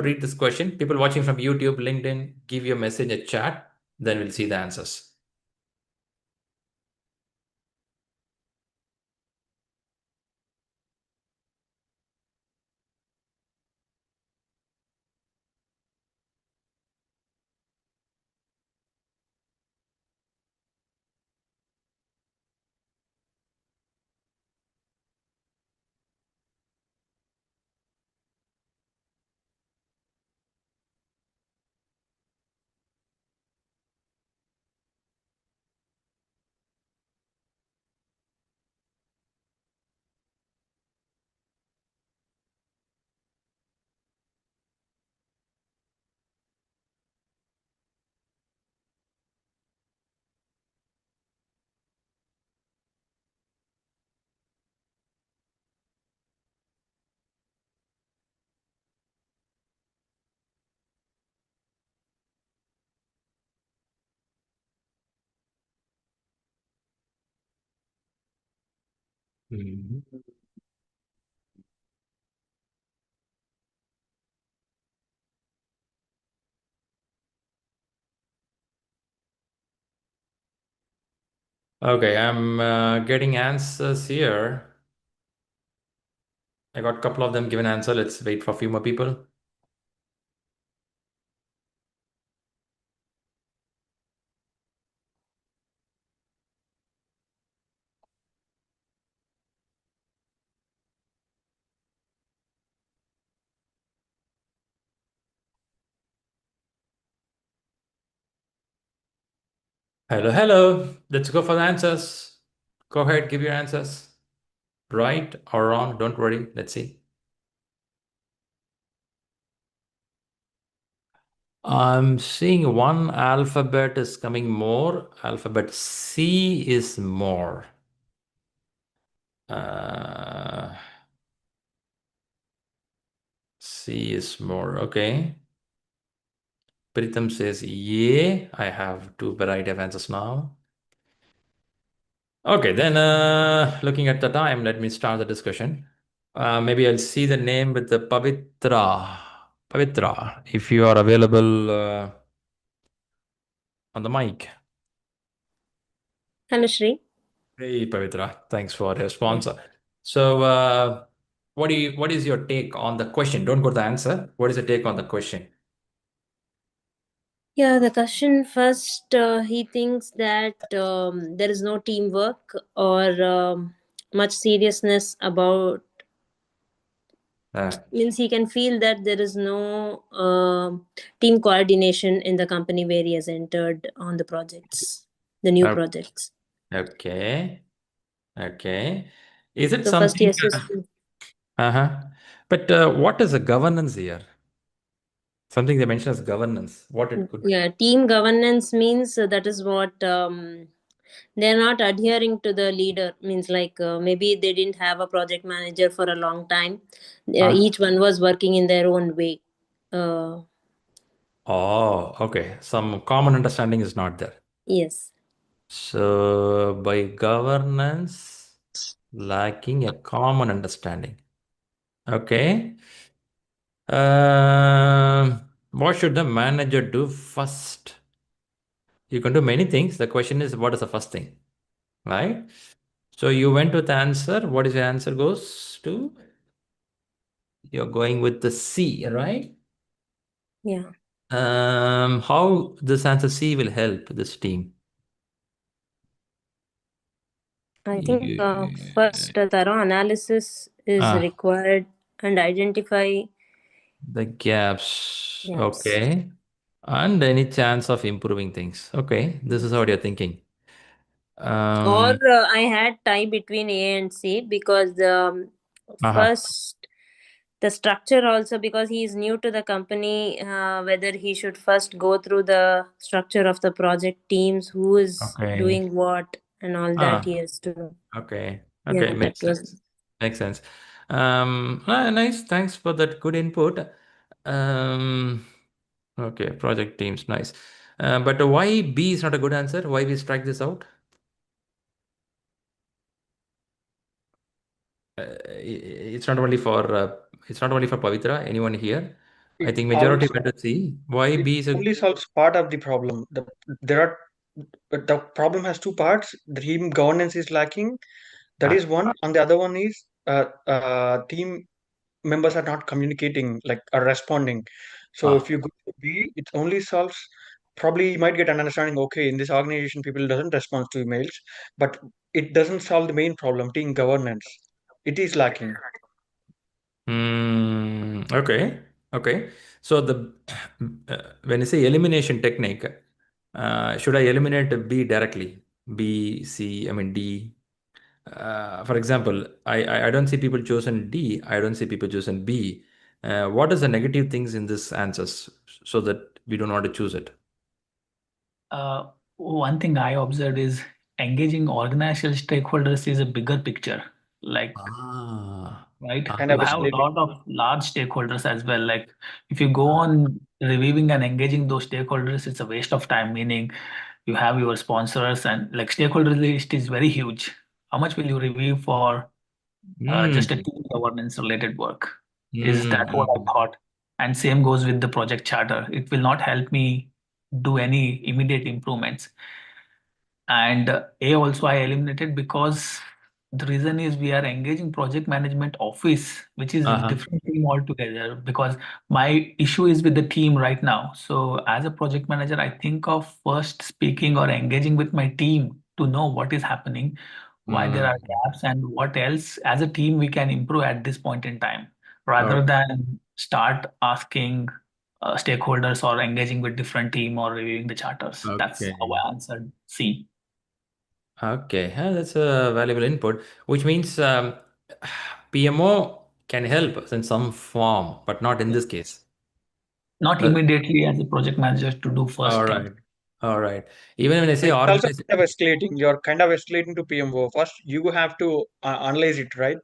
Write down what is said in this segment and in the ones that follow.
read this question. People watching from YouTube, LinkedIn, give your message a chat, then we'll see the answers. Mhm. Okay, I'm getting answers here. I got a couple of them given answer. Let's wait for a few more people. Hello, hello. Let's go for the answers. Go ahead, give your answers. Right or wrong, don't worry. Let's see. I'm seeing one alphabet is coming more. Alphabet C is more. Uh, C is more. Okay. Pritham says, yeah. I have two variety of answers now. Okay, then looking at the time, let me start the discussion. Maybe I'll see the name with the Pavitra. Pavitra, if you are available on the mic. Hello, Shri. Hey, Pavitra, thanks for your Yeah. sponsor. So, what is your take on the question? Don't go to the answer. What is the take on the question? Yeah, the question first, he thinks that there is no teamwork or much seriousness about, Uh, means he can feel that there is no team coordination in the company where he has entered on the projects, the new o- projects. okay, okay. Is it So, first he something? has to. Uh-huh. But what is the governance here? Something they mention as governance. What it could be? Yeah, team governance means that is what they're not adhering to the leader. Means like maybe they didn't have a project manager for a long time. Huh? Each one was working in their own way. Uh, Oh, okay. Some common understanding is not there. yes. So, by governance, lacking a common understanding. Okay. What should the manager do first? You can do many things. The question is, what is the first thing? Right? So, you went with the answer. What is your answer goes to? You're going with the C, right? Yeah. How this answer C will help this team? I think Yeah. first a thorough analysis is Ah, required and identify the gaps. gaps. Okay. And any chance of improving things. Okay. This is what you're thinking. Or Um, I had tie between A and C because uh-huh. first the structure also, because he is new to the company, whether he should first go through the structure of the project teams, who is Okay. doing what and all that Ah, he has to know. okay. Okay. Yeah, that Makes was. sense. Makes sense. Nice. Thanks for that good input. Um, okay. Project teams. Nice. But why B is not a good answer? Why we strike this out? It's not only for Pavitra. Anyone here? I think It majority went to C. Why B is a only solves part of the problem. There are the problem has two parts. The team governance is lacking. That is one, and the other one is team members are not communicating, like are responding. So if you go to B, it only solves. Probably you might get an understanding. Okay, in this organization, people doesn't respond to emails, but it doesn't solve the main problem, team governance. It is lacking. Okay. Okay. So the when you say elimination technique, should I eliminate B directly? B, C, I mean D. For example, I don't see people chosen D. I don't see people chosen B. What is the negative things in this answers so that we don't want to choose it? One thing I observed is engaging organizational stakeholders is a bigger picture. Like, right, Kind you of have a escalating. lot of large stakeholders as well. Like, if you go on reviewing and engaging those stakeholders, it's a waste of time. Meaning, you have your sponsors and like stakeholder list is very huge. How much will you review for just a Mm. team governance related work? Is that what I Mm. thought? And same goes with the project charter. It will not help me do any immediate improvements. And A also I eliminated because the reason is we are engaging project management office, which is a Uh-huh. different team altogether. Because my issue is with the team right now. So as a project manager, I think of first speaking or engaging with my team to know what is happening, why there are Mm. gaps, and what else as a team we can improve at this point in time, rather Okay. than start asking stakeholders or engaging with different team or reviewing the charters. That's how Okay. I answered C. Okay. That's a valuable input, which means PMO can help in some form, but not in Yeah. this case. Not But immediately as a project manager to do all first thing. right. All right. Even when I say It's also organize, kind of escalating. You're kind of escalating to PMO. First, you have to analyze it, right?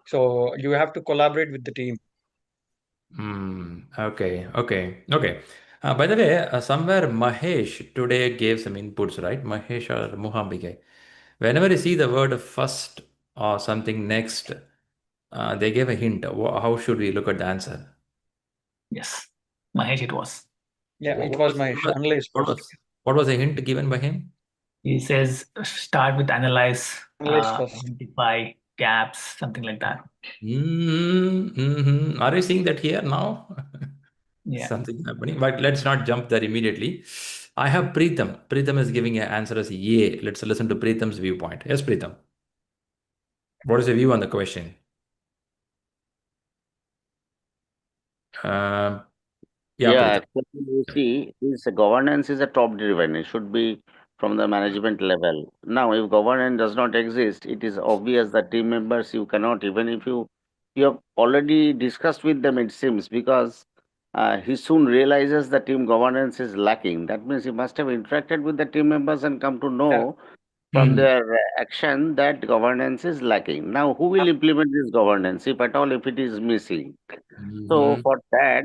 So you have to collaborate with the team. Okay. Okay. Okay. By the way, somewhere Mahesh today gave some inputs, right? Mahesh or Muhambike. Whenever you see the word first or something next, they gave a hint. How should we look at the answer? Yes, Mahesh, it was. Yeah, it What was was my analyze what first. was what was the hint given by him? He says start with analyze, Analyze first. identify gaps, something like that. Are you seeing that here now? Yeah. Something happening, but let's not jump there immediately. I have Preetham. Preetham is giving an answer as yeah. Let's listen to Preetham's viewpoint. Yes, Preetham. What is your view on the question? Uh, yeah, Yeah, Preetham. actually, you see, this governance is a top-driven. It should be from the management level. Now, if governance does not exist, it is obvious that team members you cannot, even if you have already discussed with them, it seems, because he soon realizes the team governance is lacking. That means he must have interacted with the team members and come to Yeah. know from Hmm. their action that governance is lacking. Now, who will implement this governance, if at all, if it is missing? So, Mhm. for that,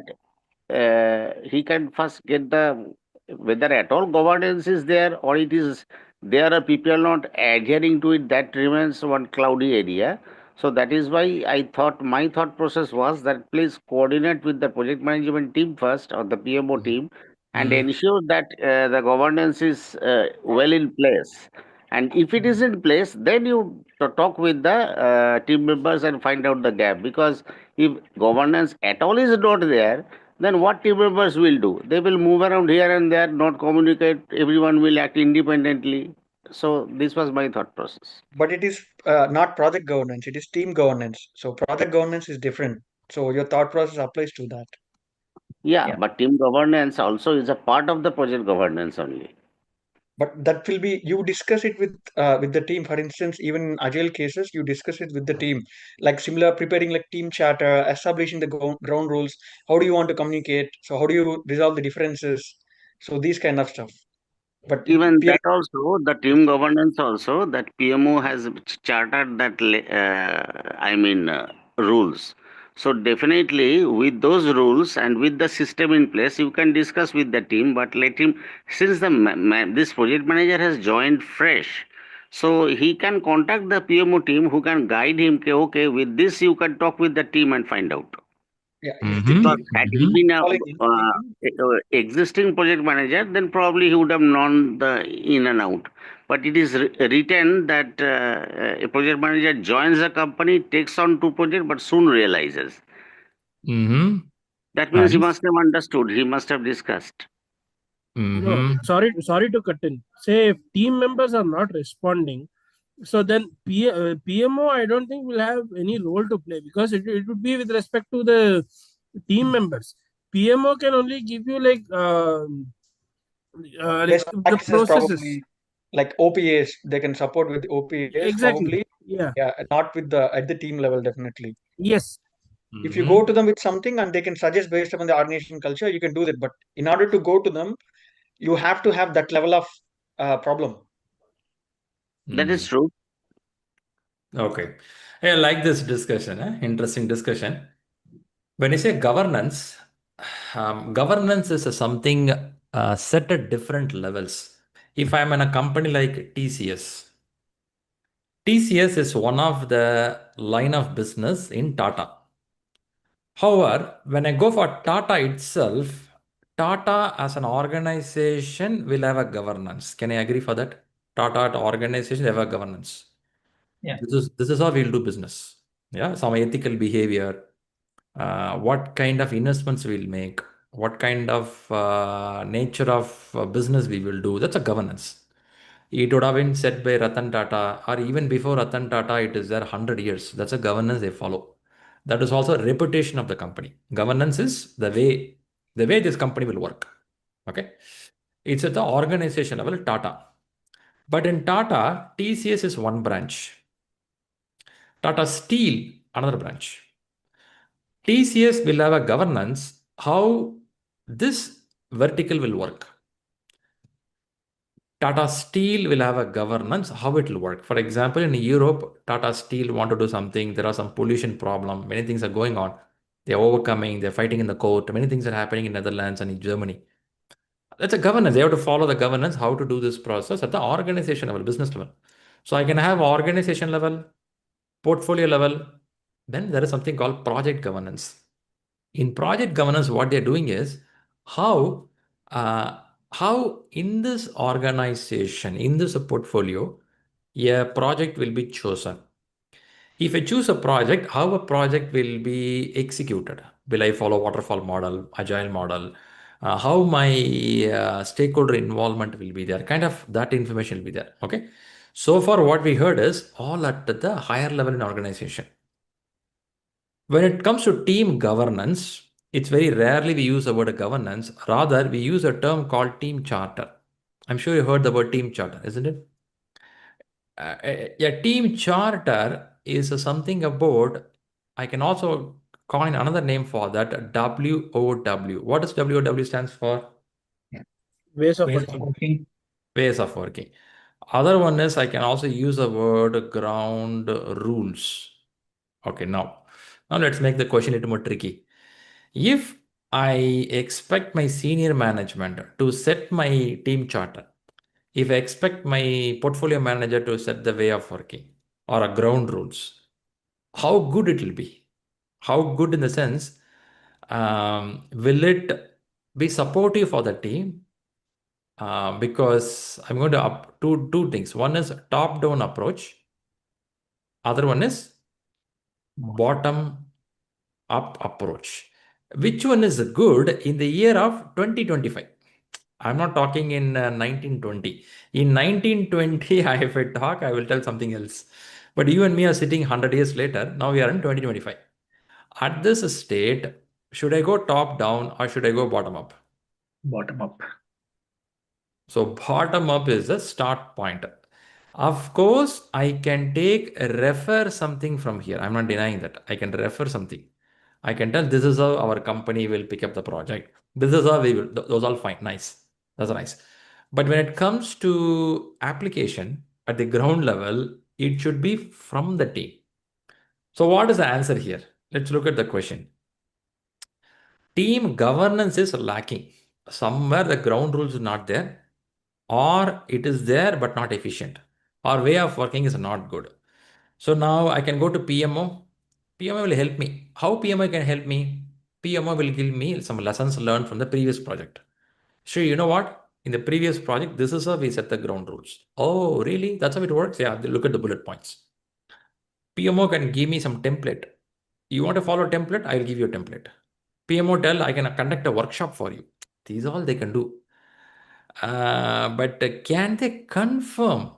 he can first get the whether at all governance is there or it is there are people not adhering to it, that remains one cloudy area. So that is why I thought my thought process was that please coordinate with the project management team first or the PMO team and Mhm. ensure that the governance is well in place. And if it is in place, then you talk with the team members and find out the gap. Because if governance at all is not there, then what team members will do? They will move around here and there, not communicate. Everyone will act independently. So this was my thought process. But it is not project governance, it is team governance. So project governance is different. So your thought process applies to that. Yeah, Yeah. but team governance also is a part of the project governance only. But that will be you discuss it with the team. For instance, even in agile cases, you discuss it with the team, like similar preparing like team charter, establishing the ground rules. How do you want to communicate? So how do you resolve the differences? So these kind of stuff. But Even peer that also, the team governance also, that PMO has chartered that, rules. So definitely with those rules and with the system in place, you can discuss with the team, but let him, since this project manager has joined fresh, so he can contact the PMO team who can guide him, okay, with this you can talk with the team and find out. Yeah, Because had he been a following existing project manager, then probably he would have known the in and out. But it is written that a project manager joins a company, takes on two projects, but soon realizes. That means he Nice. must have understood. He must have discussed. No, sorry to cut in. Say if team members are not responding, so then PMO I don't think will have any role to play, because it would be with respect to the team members. PMO can only give you like best the practices, processes. probably like OPAs. They can support with OPAs, Exactly. probably. Yeah. Yeah, not with the at the team level, definitely. Yes. If you go to them with something and they can suggest based upon the organization culture, you can do that. But in order to go to them, you have to have that level of problem. That is true. Okay. I like this discussion. Interesting discussion. When you say governance, governance is something set at different levels. If I'm in a company like TCS is one of the line of business in Tata. However, when I go for Tata itself, Tata as an organization will have a governance. Can I agree for that? Tata organization have a governance. Yeah. This is how we'll do business. Yeah, some ethical behavior, what kind of investments we'll make, what kind of nature of business we will do. That's a governance. It would have been set by Ratan Tata, or even before Ratan Tata, it is there 100 years. That's a governance they follow. That is also a reputation of the company. Governance is the way this company will work. Okay. It's at the organization level, Tata. But in Tata, TCS is one branch. Tata Steel, another branch. TCS will have a governance how this vertical will work. Tata Steel will have a governance how it will work. For example, in Europe, Tata Steel want to do something. There are some pollution problem. Many things are going on. They are overcoming. They're fighting in the court. Many things are happening in Netherlands and in Germany. That's a governance. They have to follow the governance how to do this process at the organization level, business level. So I can have organization level, portfolio level. Then there is something called project governance. In project governance, what they're doing is how uh, how in this organization, in this portfolio, a project will be chosen. If I choose a project, how a project will be executed? Will I follow waterfall model, agile model? How my stakeholder involvement will be there? Kind of that information will be there. Okay. So far, what we heard is all at the higher level in organization. When it comes to team governance, it's very rarely we use the word governance. Rather, we use a term called team charter. I'm sure you heard the word team charter, isn't it? A team charter is something about, I can also coin another name for that, WOW. What does WOW stands for? Ways of Ways of working. working. Ways of working. Other one is I can also use the word ground rules. Okay, now let's make the question a little more tricky. If I expect my senior management to set my team charter, if I expect my portfolio manager to set the way of working or a ground rules, how good it will be? How good in the sense, will it be supportive for the team? Because I'm going to up two things. One is top-down approach. Other one is bottom-up approach. Which one is good in the year of 2025? I'm not talking in 1920. In 1920, if I talk, I will tell something else. But you and me are sitting 100 years later. Now we are in 2025. At this state, should I go top down or should I go bottom up? Bottom up. So bottom up is the start point. Of course, I can refer something from here. I'm not denying that. I can refer something. I can tell this is how our company will pick up the project. This is how we will. Those all fine. Nice. That's nice. But when it comes to application at the ground level, it should be from the team. So what is the answer here? Let's look at the question. Team governance is lacking. Somewhere the ground rules is not there, or it is there but not efficient. Our way of working is not good. So now I can go to PMO. PMO will help me. How PMO can help me? PMO will give me some lessons learned from the previous project. Shri, you know what? In the previous project, this is how we set the ground rules. Oh, really? That's how it works? Yeah, look at the bullet points. PMO can give me some template. You want to follow a template? I'll give you a template. PMO tell I can conduct a workshop for you. These are all they can do. But can they confirm?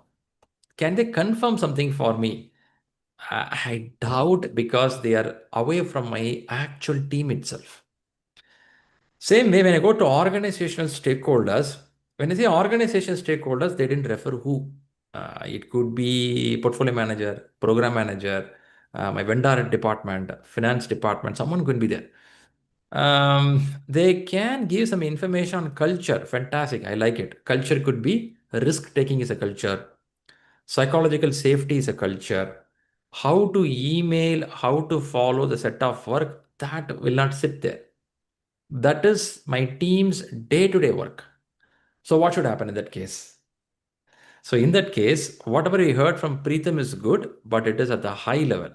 Can they confirm something for me? I doubt, because they are away from my actual team itself. Same way, when I go to organizational stakeholders, when I say organizational stakeholders, they didn't refer who. It could be portfolio manager, program manager, my vendor department, finance department, someone could be there. They can give some information on culture. Fantastic. I like it. Culture could be risk taking is a culture. Psychological safety is a culture. How to email, how to follow the set of work, that will not sit there. That is my team's day-to-day work. So what should happen in that case? So in that case, whatever you heard from Preetham is good, but it is at the high level.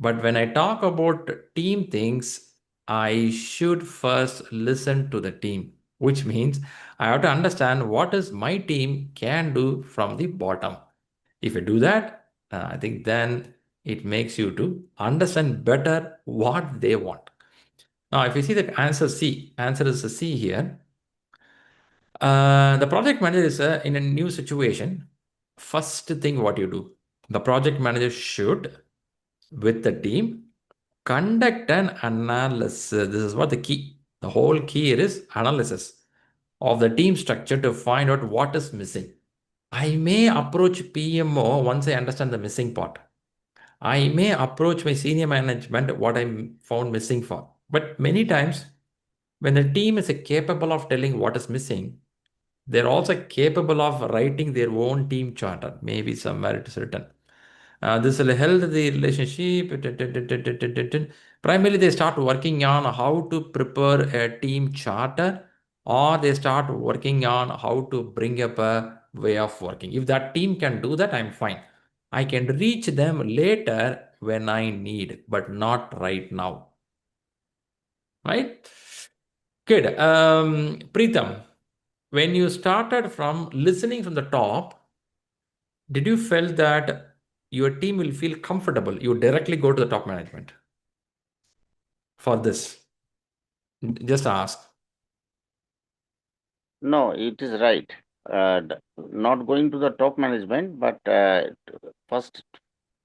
But when I talk about team things, I should first listen to the team, which means I have to understand what is my team can do from the bottom. If you do that, I think then it makes you to understand better what they want. Now, if you see the answer is a C here. The project manager is in a new situation. First thing what you do, the project manager should, with the team, conduct an analysis. This is what the key. The whole key here is analysis of the team structure to find out what is missing. I may approach PMO once I understand the missing part. I may approach my senior management what I found missing for. But many times, when the team is capable of telling what is missing, they're also capable of writing their own team charter. Maybe somewhere it is written. This will help the relationship. Primarily, they start working on how to prepare a team charter, or they start working on how to bring up a way of working. If that team can do that, I'm fine. I can reach them later when I need, but not right now. Right? Good. Preetham, when you started from listening from the top, did you felt that your team will feel comfortable? You directly go to the top management for this. Just ask. No, it is right. Not going to the top management, but first,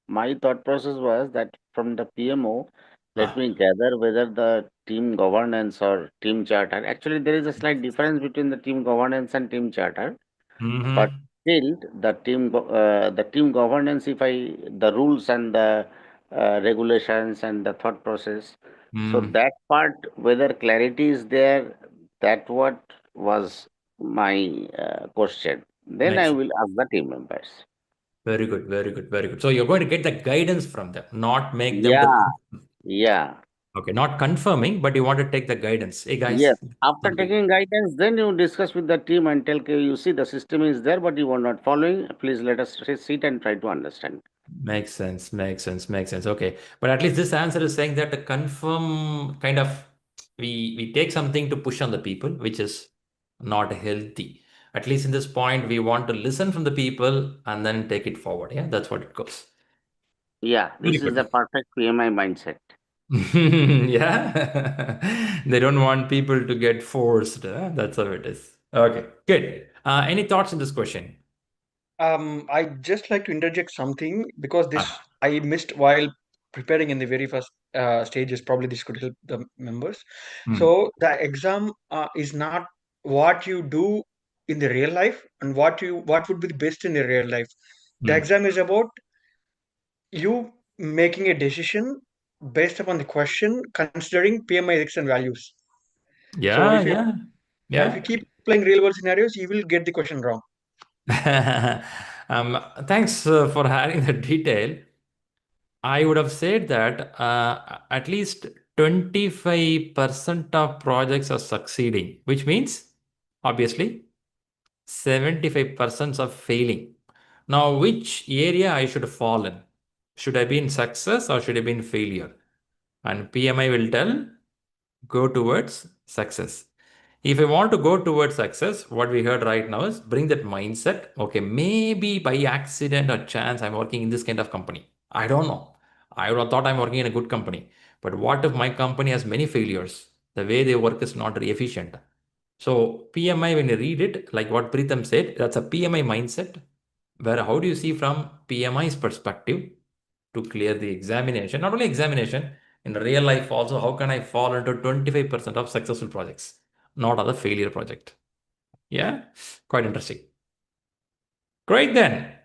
my thought process was that from the PMO, let me gather whether the team governance or team charter. Actually, there is a slight difference between the team governance and team charter, but still the team governance, if I the rules and the regulations and the thought process, so that part, whether clarity is there, that what was my question. Then I Makes will ask the team members. very good, very good, very good. So you're going to get the guidance from them, not make them to. Yeah, yeah. Okay, not confirming, but you want to take the guidance. Hey Yes. guys, After something. taking guidance, then you discuss with the team and tell, "Okay, you see the system is there, but you are not following. Please let us sit and try to understand." Makes sense, makes sense, makes sense. Okay. But at least this answer is saying that the confirm kind of we take something to push on the people, which is not healthy. At least in this point, we want to listen from the people and then take it forward. Yeah, that's what it goes. Yeah, Very this is good. the perfect PMI mindset. Yeah. They don't want people to get forced. That's how it is. Okay, good. Any thoughts in this question? I just like to interject something because this I missed while preparing in the very first stages. Probably this could help the members. So the exam is not what you do in the real life and what would be the best in the real life. The exam is about you making a decision based upon the question considering PMI ethics and values. So Yeah, yeah, if you yeah. keep playing real world scenarios, you will get the question wrong. Thanks for having the detail. I would have said that at least 25% of projects are succeeding, which means obviously 75% are failing. Now, which area I should fall in? Should I be in success or should I be in failure? And PMI will tell go towards success. If I want to go towards success, what we heard right now is bring that mindset. Okay, maybe by accident or chance, I'm working in this kind of company. I don't know. I would have thought I'm working in a good company. But what if my company has many failures? The way they work is not very efficient. So PMI, when you read it, like what Pritham said, that's a PMI mindset, where how do you see from PMI's perspective to clear the examination, not only examination, in real life also, how can I fall into 25% of successful projects, not other failure project? Yeah, quite interesting. Great then.